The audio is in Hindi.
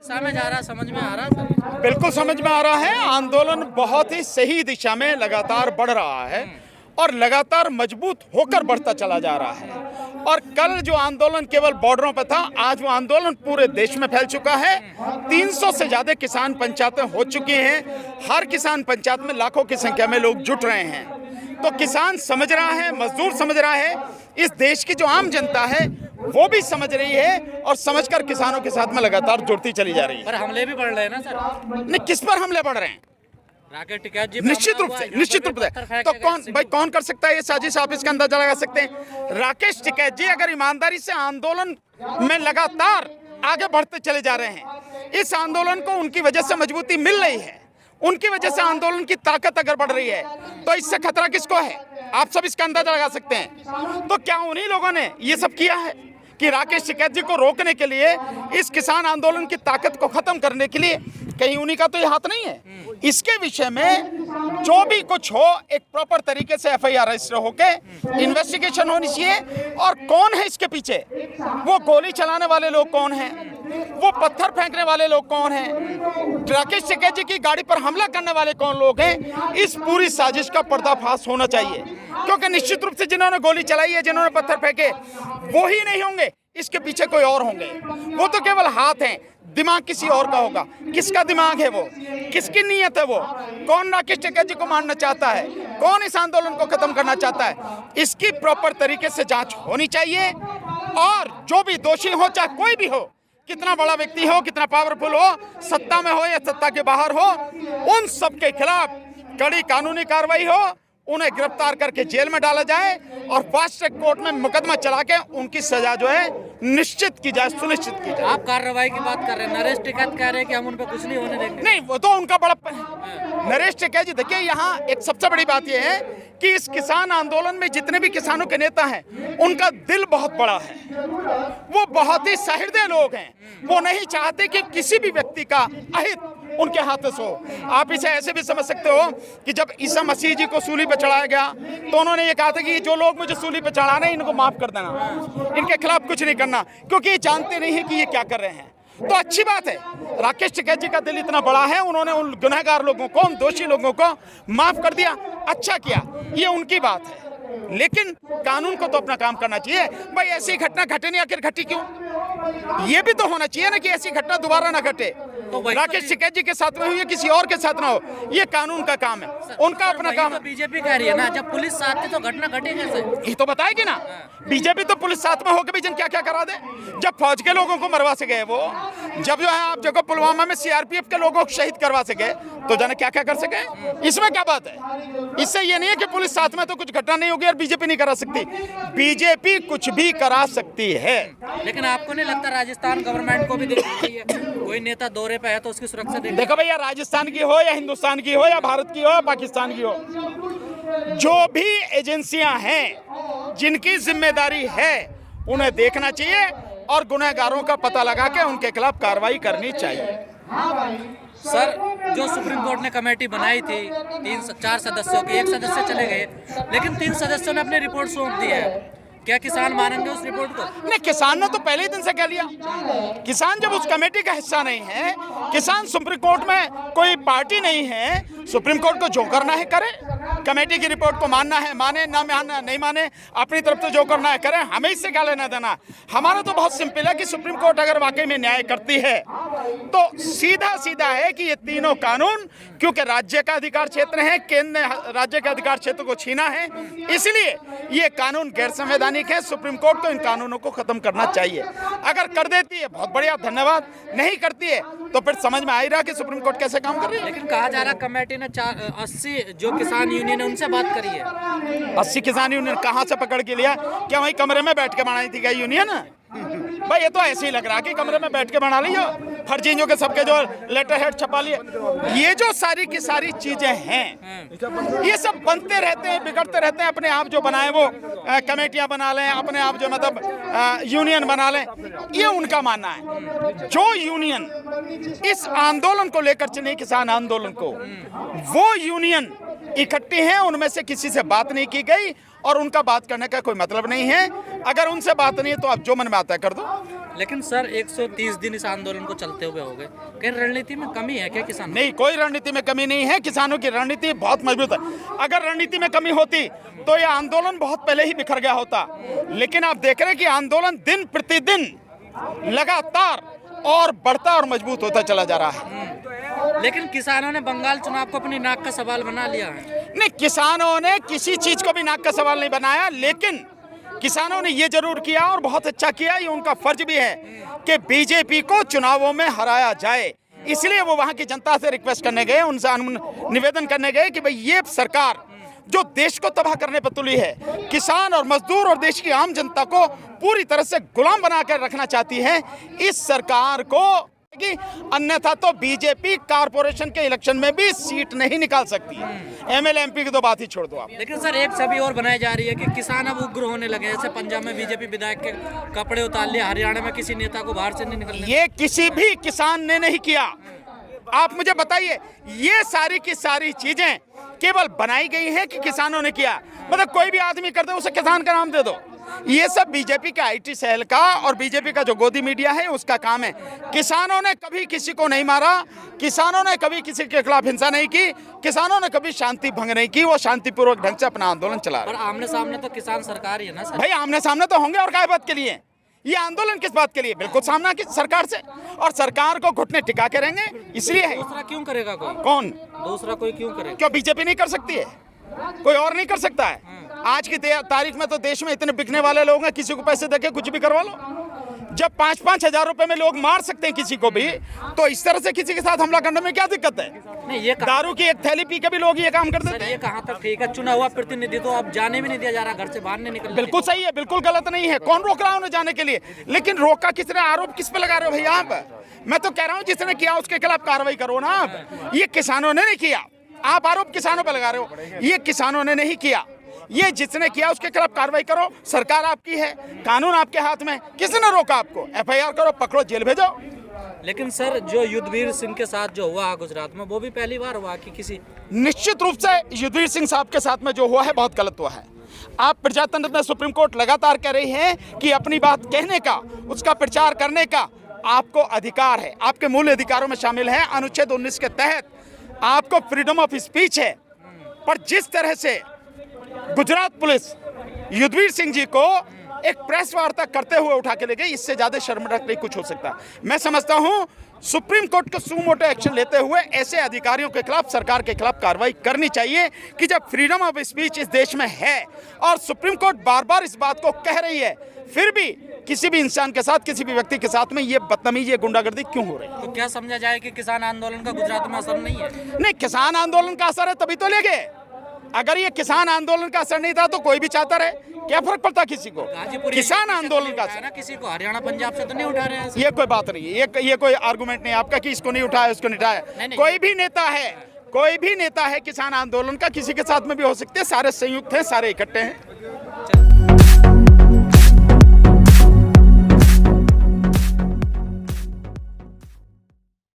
समझ आ रहा, समझ में आ रहा सर? बिल्कुल समझ में आ रहा है। आंदोलन बहुत ही सही दिशा में लगातार बढ़ रहा है और लगातार मजबूत होकर बढ़ता चला जा रहा है। और कल जो आंदोलन केवल बॉर्डरों पर था, आज वो आंदोलन पूरे देश में फैल चुका है। 300 से ज्यादा किसान पंचायतें हो चुकी हैं। हर किसान पंचायत में लाखों की संख्या में लोग जुट रहे हैं। तो किसान समझ रहा है, मजदूर समझ रहा है, इस देश की जो आम जनता है वो भी समझ रही है और समझकर किसानों के साथ में लगातार जुड़ती चली जा रही है। पर हमले भी बढ़ रहे हैं ना सर? नहीं, किस पर हमले बढ़ रहे हैं? राकेश टिकैत जी निश्चित रूप से तो कौन कर सकता है ये साजिश? आप इसका अंदाजा लगा सकते हैं। राकेश टिकैत जी अगर ईमानदारी से आंदोलन में लगातार आगे बढ़ते चले जा रहे हैं, इस आंदोलन को उनकी वजह से मजबूती मिल रही है, उनकी वजह से आंदोलन की ताकत अगर बढ़ रही है, तो इससे खतरा किसको है? आप सब इसका अंदाजा लगा सकते हैं। तो क्या उन्हीं लोगों ने ये सब किया है कि राकेश टिकैत जी को रोकने के लिए, इस किसान आंदोलन की ताकत को खत्म करने के लिए कहीं उन्हीं का तो ये हाथ नहीं है? इसके विषय में जो भी कुछ हो, एक प्रॉपर तरीके से एफआईआर रजिस्टर होके इन्वेस्टिगेशन होनी चाहिए। और कौन है इसके पीछे? वो गोली चलाने वाले लोग कौन हैं? वो पत्थर फेंकने वाले लोग कौन हैं? राकेश टिकैत जी की गाड़ी पर हमला करने वाले कौन लोग हैं? इस पूरी साजिश का पर्दाफाश होना चाहिए, क्योंकि निश्चित रूप से जिन्होंने गोली चलाई है, जिन्होंने पत्थर फेंके, वो ही नहीं होंगे, इसके पीछे कोई और होंगे। वो तो केवल हाथ हैं, दिमाग किसी और का होगा। किसका दिमाग है वो? किसकी नीयत है वो? कौन राकेश टिकैत जी को मारना चाहता है? कौन इस आंदोलन को खत्म करना चाहता है? इसकी प्रॉपर तरीके से जांच होनी चाहिए। और जो भी दोषी हो, चाहे कोई भी हो, कितना बड़ा व्यक्ति हो, कितना पावरफुल हो, सत्ता में हो या सत्ता के बाहर हो, उन सब के खिलाफ कड़ी कानूनी कार्रवाई हो, उन्हें गिरफ्तार करके जेल में डाला जाए और फास्ट ट्रैक कोर्ट में मुकदमा चला के उनकी सजा जो है निश्चित की जाए, सुनिश्चित की जाए। आप कार्रवाई की बात कर रहे हैं, नरेश टिकैत कह रहे हैं कि हम उन पर कुछ नहीं होने देंगे। नहीं, वो तो उनका बड़प्पन है। नरेश टिकैत जी, देखिए यहाँ एक सबसे बड़ी बात यह है कि इस किसान आंदोलन में जितने भी किसानों के नेता हैं, उनका दिल बहुत बड़ा है। वो बहुत ही सहृदय लोग हैं। वो नहीं चाहते कि किसी भी व्यक्ति का अहित उनके हाथ से हो। आप इसे ऐसे भी समझ सकते हो कि जब ईसा मसीह जी को सूली पर चढ़ाया गया, तो उन्होंने ये कहा था कि जो लोग मुझे सूली पर चढ़ा रहे हैं, इनको माफ कर देना, इनके खिलाफ कुछ नहीं करना, क्योंकि ये जानते नहीं है कि ये क्या कर रहे हैं। तो अच्छी बात है, राकेश टिकैत जी का दिल इतना बड़ा है, उन्होंने उन गुनहगार लोगों को, उन दोषी लोगों को माफ कर दिया, अच्छा किया, ये उनकी बात है। लेकिन कानून को तो अपना काम करना चाहिए। भाई ऐसी घटना घटे नहीं, आखिर घटी क्यों? ये भी तो होना चाहिए ना कि ऐसी घटना दोबारा ना घटे। तो राकेश टिकैत जी के साथ में हुई है, किसी और के साथ ना हो, ये कानून का काम है, उनका अपना काम है। बीजेपी कह रही है ना, जब पुलिस साथ थी तो घटना घटी कैसे? ये तो बताएगी ना। बीजेपी तो पुलिस साथ में होकर भी जन क्या क्या करा दे। जब फौज के लोगों को मरवा सके वो, जब जो है आप जगह पुलवामा में सीआरपीएफ के लोगों को शहीद करवा सके, तो जाने क्या क्या कर सके। इसमें क्या बात है? इससे ये नहीं है कि पुलिस साथ में तो कुछ घटना नहीं होगी और बीजेपी नहीं करा सकती। बीजेपी कुछ भी करा सकती है। लेकिन आपको नहीं लगता राजस्थान गवर्नमेंट को भी देखनी चाहिए? कोई नेता दौरे पे है तो उसकी सुरक्षा देखो भैया, राजस्थान की हो या हिंदुस्तान की हो या भारत की हो या पाकिस्तान की हो, जो भी एजेंसियां हैं जिनकी जिम्मेदारी है, उन्हें देखना चाहिए और गुनहगारों का पता लगा के उनके खिलाफ कार्रवाई करनी चाहिए। सर, जो सुप्रीम कोर्ट ने कमेटी बनाई थी 4 सदस्यों की, एक सदस्य चले गए, लेकिन 3 सदस्यों ने अपनी रिपोर्ट सौंप दी है। क्या किसान मानेंगे उस रिपोर्ट को? नहीं, किसान ने तो पहले ही दिन से कह लिया। किसान जब उस कमेटी का हिस्सा नहीं है, किसान सुप्रीम कोर्ट में कोई पार्टी नहीं है, सुप्रीम कोर्ट को जो करना है करे। कमेटी की रिपोर्ट को मानना है माने, ना मानना नहीं माने, अपनी तरफ से जो करना है करें, हमें इससे क्या लेना देना। हमारा तो बहुत सिंपल है कि सुप्रीम कोर्ट अगर वाकई में न्याय करती है तो सीधा सीधा है कि ये तीनों कानून, क्योंकि राज्य का अधिकार क्षेत्र है, केंद्र ने राज्य के अधिकार क्षेत्र को छीना है, इसलिए ये कानून गैर संवैधानिक है। सुप्रीम कोर्ट को इन कानूनों को खत्म करना चाहिए। अगर कर देती है बहुत बढ़िया, धन्यवाद। नहीं करती है तो फिर समझ में आ ही रहा कि सुप्रीम कोर्ट कैसे काम कर रही है। लेकिन कहा जा रहा कमेटी ने 80 जो किसान यूनियन है उनसे बात करी है। 80 किसान यूनियन कहाँ से पकड़ के लिया? क्या वही कमरे में बैठ के बनाई थी क्या यूनियन? भाई ये तो ऐसे ही लग रहा कि कमरे में बैठ के बना ली, फर्जीजों के सबके जो लेटर हेड छपा लिए। ये जो सारी की सारी चीजें हैं, ये सब बनते रहते हैं, बिगड़ते रहते हैं। अपने आप जो बनाए वो कमेटियां बना लें, अपने आप जो मतलब यूनियन बना लें, ये उनका मानना है। जो यूनियन इस आंदोलन को लेकर चले, किसान आंदोलन को, वो यूनियन इकट्ठी हैं, उनमें से किसी से बात नहीं की गई और उनका बात करने का कोई मतलब नहीं है। अगर उनसे बात नहीं है तो आप जो मन में आता है कर दो। लेकिन सर 130 दिन इस आंदोलन को चलते हुए हो गए, कहीं रणनीति में कमी है क्या किसान? नहीं, कोई रणनीति में कमी नहीं है। किसानों की रणनीति बहुत मजबूत है। अगर रणनीति में कमी होती तो यह आंदोलन बहुत पहले ही बिखर गया होता। लेकिन आप देख रहे हैं कि आंदोलन दिन प्रतिदिन लगातार और बढ़ता और मजबूत होता चला जा रहा है। लेकिन किसानों ने बंगाल चुनाव को अपनी नाक का सवाल बना लिया है। नहीं, किसानों ने किसी चीज को भी नाक का सवाल नहीं बनाया, लेकिन किसानों ने ये जरूर किया और बहुत अच्छा किया, ये उनका फर्ज भी है कि बीजेपी को चुनावों में हराया जाए। इसलिए वो वहां की जनता से रिक्वेस्ट करने गए, उनसे निवेदन करने गए कि भाई ये सरकार जो देश को तबाह करने पर तुली है, किसान और मजदूर और देश की आम जनता को पूरी तरह से गुलाम बनाकर रखना चाहती है, इस सरकार को अन्यथा तो बीजेपी कारपोरेशन के इलेक्शन में भी सीट नहीं निकाल सकती। एमएलए एमपी की तो बात ही छोड़ दो आप। लेकिन सर एक छवि और बनाई जा रही है कि किसान अब उग्र होने लगे, जैसे पंजाब में बीजेपी विधायक के कपड़े उतार लिए, हरियाणा में किसी नेता को बाहर से नहीं निकलने। ये किसी भी किसान ने नहीं किया। आप मुझे बताइए, ये सारी की सारी चीजें केवल बनाई गई हैं कि किसानों ने किया? मतलब कोई भी आदमी कर दे उसे किसान का नाम दे दो। ये सब बीजेपी का आईटी सेल का और बीजेपी का जो गोदी मीडिया है उसका काम है। किसानों ने कभी किसी को नहीं मारा, किसानों ने कभी किसी के खिलाफ हिंसा नहीं की, किसानों ने कभी शांति भंग नहीं की। वो शांतिपूर्वक ढंग से अपना आंदोलन चला रहे। और आमने सामने तो किसान सरकार ही है ना सर? भाई आमने सामने तो होंगे, और काय बात के लिए ये आंदोलन किस बात के लिए? बिल्कुल सामना की सरकार से, और सरकार को घुटने टिका के रहेंगे। इसलिए है। दूसरा क्यों करेगा कोई? कौन? दूसरा कोई क्यों करेगा? क्यों बीजेपी नहीं कर सकती है? कोई और नहीं कर सकता है? आज की तारीख में तो देश में इतने बिकने वाले लोग हैं, किसी को पैसे देके कुछ भी करवा लो। जब 5-5 हजार रुपए में लोग मार सकते हैं किसी को भी, तो इस तरह से किसी के साथ हमला करने में क्या दिक्कत है? नहीं, ये दारू की एक थैली पी के भी लोग ये काम कर देते हैं। ये कहाँ तक ठीक है? चुना हुआ प्रतिनिधि तो अब जाने भी नहीं दिया जा रहा, घर से बाहर नहीं निकल। बिल्कुल सही है, बिल्कुल गलत नहीं है। कौन रोक रहा है उन्हें जाने के लिए? लेकिन रोका किसने? आरोप किस पे लगा रहे हो भैया आप? मैं तो कह रहा हूँ जिसने किया उसके खिलाफ कार्रवाई करो ना आप। ये किसानों ने नहीं किया, आप आरोप किसानों पे लगा रहे हो। ये किसानों ने नहीं किया, ये जिसने किया उसके खिलाफ कार्रवाई करो। सरकार आपकी है, कानून आपके हाथ में, किसने रोका आपको? एफआईआर करो, पकड़ो, जेल भेजो। लेकिन सर जो युद्धवीर सिंह के साथ जो हुआ गुजरात में, वो भी पहली बार हुआ कि किसी? निश्चित रूप से युद्धवीर सिंह साहब के साथ में जो हुआ है बहुत गलत हुआ है। आप प्रजातंत्र में सुप्रीम कोर्ट लगातार कह रही है कि अपनी बात कहने का, उसका प्रचार करने का आपको अधिकार है, आपके मूल अधिकारों में शामिल है। अनुच्छेद 19 के तहत आपको फ्रीडम ऑफ स्पीच है। पर जिस तरह से गुजरात पुलिस युद्धवीर सिंह जी को एक प्रेस वार्ता करते हुए उठा के ले गई, इससे ज्यादा शर्मनाक नहीं कुछ हो सकता। मैं समझता हूं सुप्रीम कोर्ट को सुमोटो एक्शन लेते हुए ऐसे अधिकारियों के खिलाफ, सरकार के खिलाफ कार्रवाई करनी चाहिए कि जब फ्रीडम ऑफ स्पीच इस देश में है और सुप्रीम कोर्ट बार बार इस बात को कह रही है, फिर भी किसी भी इंसान के साथ, किसी भी व्यक्ति के साथ में ये बदतमीजी, ये गुंडागर्दी क्यों हो रही है? तो क्या समझा जाए कि किसान आंदोलन का गुजरात में असर नहीं है? नहीं, किसान आंदोलन का असर है तभी तो ले गए। अगर ये किसान आंदोलन का असर नहीं था तो कोई भी चाहता रहे, क्या फर्क पड़ता किसी को? किसान आंदोलन का असर, किसी को हरियाणा पंजाब से तो नहीं उठा रहे हैं? ये कोई बात नहीं है, ये कोई आर्गुमेंट नहीं आपका कि इसको नहीं उठाया, उसको नहीं उठाया। कोई भी नेता है किसान आंदोलन का, किसी के साथ में भी हो सकते हैं। सारे संयुक्त हैं, सारे इकट्ठे हैं।